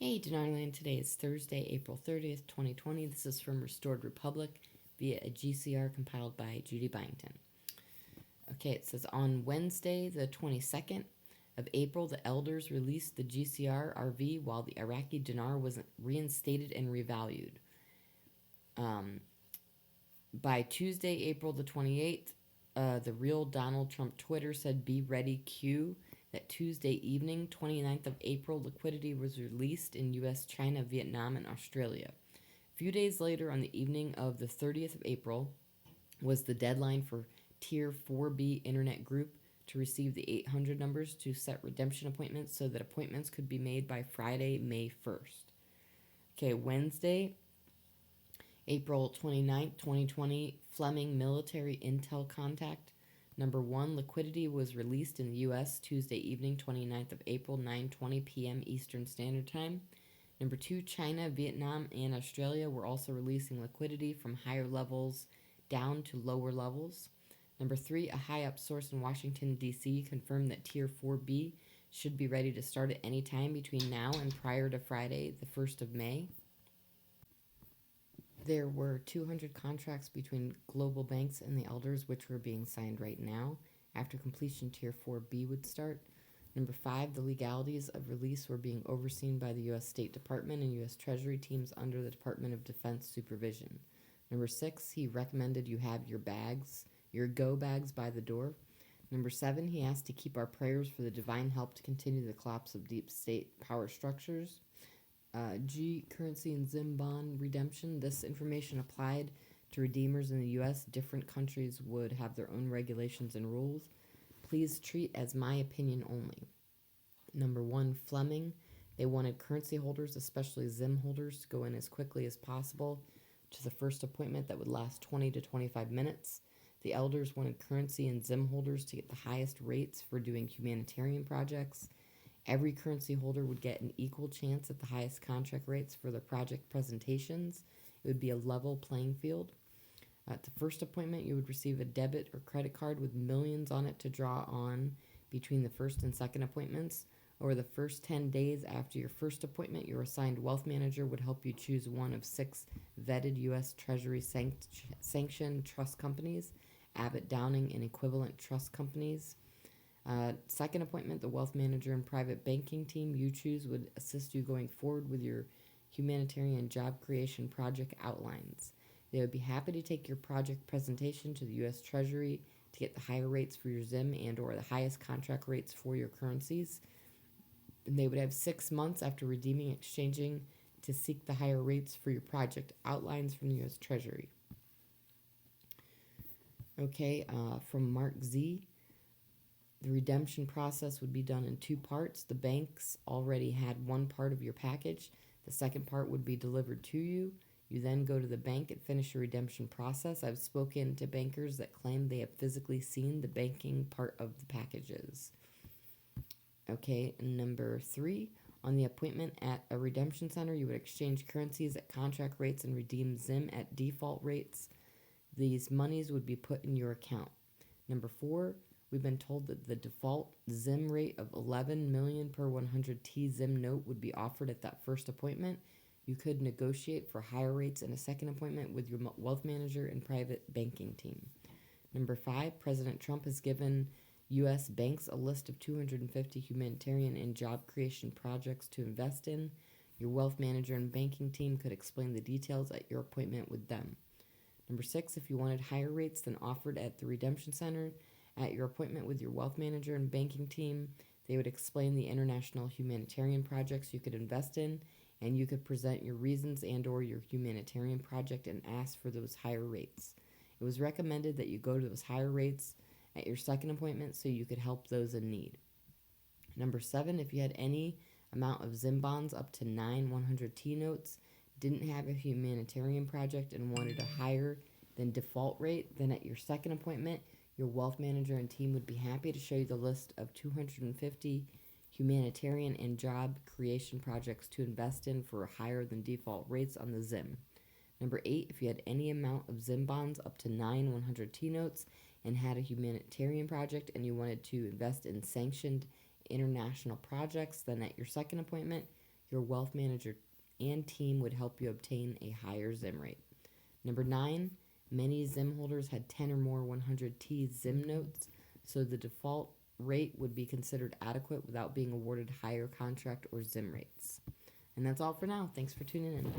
Hey, Dinarland. Today is Thursday, April 30th, 2020. This is from Restored Republic via a GCR compiled by Judy Byington. Okay, it says on Wednesday, the 22nd of April, the elders released the GCR RV while the Iraqi dinar was reinstated and revalued. Um, by Tuesday, April the 28th, the real Donald Trump Twitter said, "Be ready, Q." That Tuesday evening, 29th of April, liquidity was released in US, China, Vietnam, and Australia. A few days later, on the evening of the 30th of April, was the deadline for Tier 4B Internet Group to receive the 800 numbers to set redemption appointments so that appointments could be made by Friday, May 1st. Okay, Wednesday, April 29th, 2020, Fleming Military Intel Contact. Number 1, liquidity was released in the U.S. Tuesday evening, 29th of April, 9:20 p.m. Eastern Standard Time. Number 2, China, Vietnam, and Australia were also releasing liquidity from higher levels down to lower levels. Number 3, a high-up source in Washington, D.C. confirmed that Tier 4B should be ready to start at any time between now and prior to Friday, the 1st of May. There were 200 contracts between global banks and the elders, which were being signed right now. After completion, Tier 4B would start. Number 5, the legalities of release were being overseen by the U.S. State Department and U.S. Treasury teams under the Department of Defense supervision. Number 6, he recommended you have your go bags by the door. Number 7, he asked to keep our prayers for the divine help to continue the collapse of deep state power structures. G currency and Zim bond redemption. This information applied to redeemers in the U.S. Different countries would have their own regulations and rules. Please treat as my opinion only. Number 1, Fleming. They wanted currency holders, especially Zim holders, to go in as quickly as possible to the first appointment that would last 20 to 25 minutes. The elders wanted currency and Zim holders to get the highest rates for doing humanitarian projects. Every currency holder would get an equal chance at the highest contract rates for their project presentations. It would be a level playing field. At the first appointment, you would receive a debit or credit card with millions on it to draw on between the first and second appointments. Over the first 10 days after your first appointment, your assigned wealth manager would help you choose one of 6 vetted U.S. Treasury sanctioned trust companies, Abbott Downing and equivalent trust companies. Second appointment, the wealth manager and private banking team you choose would assist you going forward with your humanitarian job creation project outlines. They would be happy to take your project presentation to the U.S. Treasury to get the higher rates for your ZIM and or the highest contract rates for your currencies. And they would have 6 months after redeeming exchanging to seek the higher rates for your project outlines from the U.S. Treasury. Okay, from Mark Z. The redemption process would be done in 2 parts. The banks already had one part of your package. The second part would be delivered to you. You then go to the bank and finish your redemption process. I've spoken to bankers that claim they have physically seen the banking part of the packages. Okay, number 3. On the appointment at a redemption center, you would exchange currencies at contract rates and redeem ZIM at default rates. These monies would be put in your account. Number 4. We've been told that the default ZIM rate of 11 million per 100 T ZIM note would be offered at that first appointment. You could negotiate for higher rates in a second appointment with your wealth manager and private banking team. Number 5, President Trump has given U.S. banks a list of 250 humanitarian and job creation projects to invest in. Your wealth manager and banking team could explain the details at your appointment with them. Number 6, if you wanted higher rates than offered at the redemption center, at your appointment with your wealth manager and banking team, they would explain the international humanitarian projects you could invest in, and you could present your reasons and or your humanitarian project and ask for those higher rates. It was recommended that you go to those higher rates at your second appointment so you could help those in need. Number 7, if you had any amount of ZIM bonds up to 9 100T notes, didn't have a humanitarian project, and wanted a higher than default rate, then at your second appointment, your wealth manager and team would be happy to show you the list of 250 humanitarian and job creation projects to invest in for higher than default rates on the ZIM. Number 8, if you had any amount of ZIM bonds up to 9 100T notes and had a humanitarian project and you wanted to invest in sanctioned international projects, then at your second appointment, Your wealth manager and team would help you obtain a higher ZIM rate. Number 9, many ZIM holders had 10 or more 100T ZIM notes, so the default rate would be considered adequate without being awarded higher contract or ZIM rates. And that's all for now. Thanks for tuning in.